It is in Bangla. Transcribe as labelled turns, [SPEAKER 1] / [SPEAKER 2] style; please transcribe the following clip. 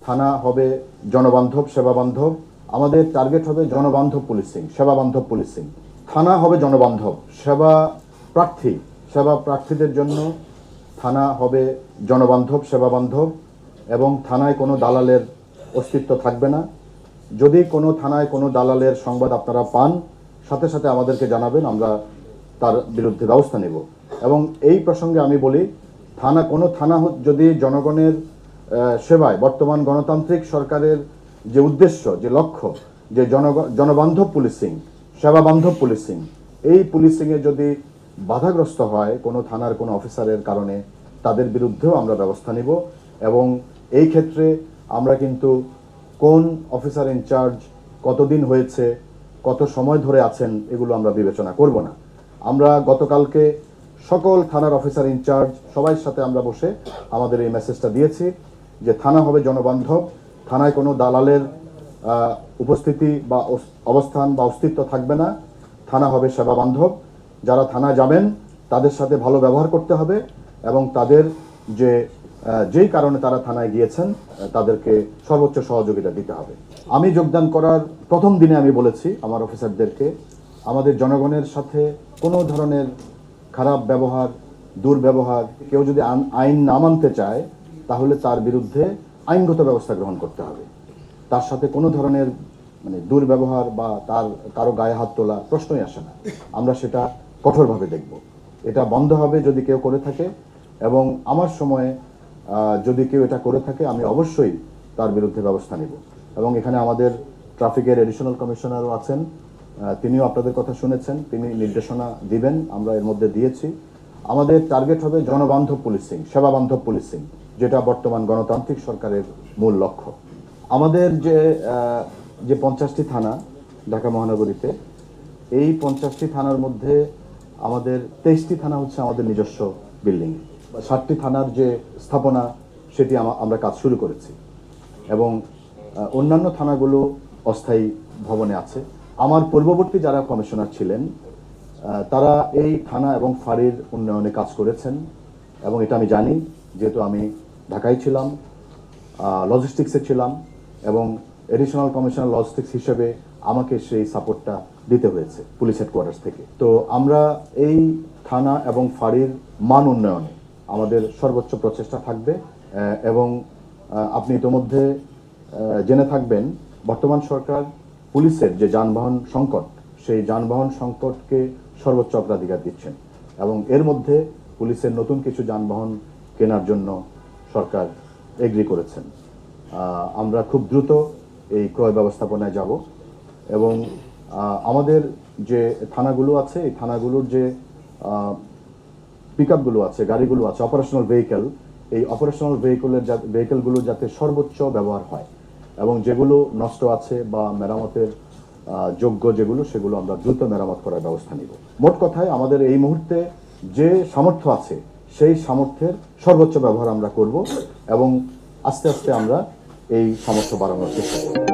[SPEAKER 1] থানা হবে জনবান্ধব, সেবাবান্ধব। আমাদের টার্গেট হবে জনবান্ধব পুলিশিং, সেবাবান্ধব পুলিশিং। থানা হবে জনবান্ধব, সেবা প্রার্থীদের জন্য থানা হবে জনবান্ধব, সেবাবান্ধব, এবং থানায় কোনো দালালের অস্তিত্ব থাকবে না। যদি কোনো থানায় কোনো দালালের সংবাদ আপনারা পান, সাথে সাথে আমাদেরকে জানাবেন, আমরা তার বিরুদ্ধে ব্যবস্থা নেব। এবং এই প্রসঙ্গে আমি বলি, কোনো থানা যদি জনগণের সেবায়, বর্তমান গণতান্ত্রিক সরকারের যে উদ্দেশ্য, যে লক্ষ্য, যে জনবান্ধব পুলিশিং, সেবাবান্ধব পুলিশিং, এই পুলিশিংয়ে যদি বাধাগ্রস্ত হয় কোনো থানার কোনো অফিসারের কারণে, তাদের বিরুদ্ধেও আমরা ব্যবস্থা নিব। এবং এই ক্ষেত্রে আমরা কিন্তু কোন অফিসার ইনচার্জ কতদিন হয়েছে, কত সময় ধরে আছেন, এগুলো আমরা বিবেচনা করব না। আমরা গতকালকে সকল থানার অফিসার ইনচার্জ সবার সাথে আমরা বসে আমাদের এই মেসেজটা দিয়েছি যে থানা হবে জনবান্ধব, থানায় কোনো দালালের উপস্থিতি বা অবস্থান বা অস্তিত্ব থাকবে না, থানা হবে সেবাবান্ধব। যারা থানা যাবেন তাদের সাথে ভালো ব্যবহার করতে হবে এবং তাদের যেই কারণে তারা থানায় গিয়েছেন তাদেরকে সর্বোচ্চ সহযোগিতা দিতে হবে। আমি যোগদান করার প্রথম দিনে আমি বলেছি আমার অফিসারদেরকে, আমাদের জনগণের সাথে কোনো ধরনের খারাপ ব্যবহার, দুর্ব্যবহার, কেউ যদি আইন না মানতে চায় তাহলে তার বিরুদ্ধে আইনগত ব্যবস্থা গ্রহণ করতে হবে। তার সাথে কোনো ধরনের দুর্ব্যবহার বা কারো গায়ে হাত তোলা প্রশ্নই আসে না। আমরা সেটা কঠোরভাবে দেখব। এটা বন্ধ হবে যদি কেউ করে থাকে, এবং আমার সময়ে যদি কেউ এটা করে থাকে আমি অবশ্যই তার বিরুদ্ধে ব্যবস্থা নেব। এবং এখানে আমাদের ট্রাফিকের এডিশনাল কমিশনারও আছেন, তিনিও আপনাদের কথা শুনেছেন, তিনি নির্দেশনা দিবেন, আমরা এর মধ্যে দিয়েছি। আমাদের টার্গেট হবে জনবান্ধব পুলিশিং, সেবাবান্ধব পুলিশিং, যেটা বর্তমান গণতান্ত্রিক সরকারের মূল লক্ষ্য। আমাদের যে 50টি থানা ঢাকা মহানগরীতে, এই 50টি থানার মধ্যে আমাদের 23টি থানা হচ্ছে আমাদের নিজস্ব বিল্ডিং। 60টি থানার যে স্থাপনা সেটি আমরা কাজ শুরু করেছি, এবং অন্যান্য থানাগুলো অস্থায়ী ভবনে আছে। আমার পূর্ববর্তী যারা কমিশনার ছিলেন তারা এই থানা এবং ফাঁড়ির উন্নয়নে কাজ করেছেন, এবং এটা আমি জানি, যেহেতু আমি ঢাকায় ছিলাম, লজিস্টিক্সে ছিলাম, এবং এডিশনাল কমিশনার লজিস্টিক্স হিসেবে আমাকে সেই সাপোর্টটা দিতে হয়েছে পুলিশ হেডকোয়ার্টার্স থেকে। তো আমরা এই থানা এবং ফাঁড়ির মান উন্নয়নে আমাদের সর্বোচ্চ প্রচেষ্টা থাকবে। এবং আপনি ইতোমধ্যে জেনে থাকবেন বর্তমান সরকার পুলিশের যে যানবাহন সংকট, সেই যানবাহন সংকটকে সর্বোচ্চ অগ্রাধিকার দিচ্ছেন, এবং এর মধ্যে পুলিশের নতুন কিছু যানবাহন কেনার জন্য সরকার এগ্রি করেছেন। আমরা খুব দ্রুত এই ক্রয় ব্যবস্থাপনায় যাব, এবং আমাদের যে থানাগুলো আছে, এই থানাগুলোর যে পিকআপগুলো আছে, গাড়িগুলো আছে, অপারেশনাল ভেহিকেল, এই অপারেশনাল ভেহিকেলগুলো যাতে সর্বোচ্চ ব্যবহার হয়, এবং যেগুলো নষ্ট আছে বা মেরামতের যোগ্য সেগুলো আমরা দ্রুত মেরামত করার ব্যবস্থা নিব। মোট কথায় আমাদের এই মুহূর্তে যে সামর্থ্য আছে সেই সামর্থ্যের সর্বোচ্চ ব্যবহার আমরা করব, এবং আস্তে আস্তে আমরা এই সামর্থ্য বাড়ানোর চেষ্টা করব।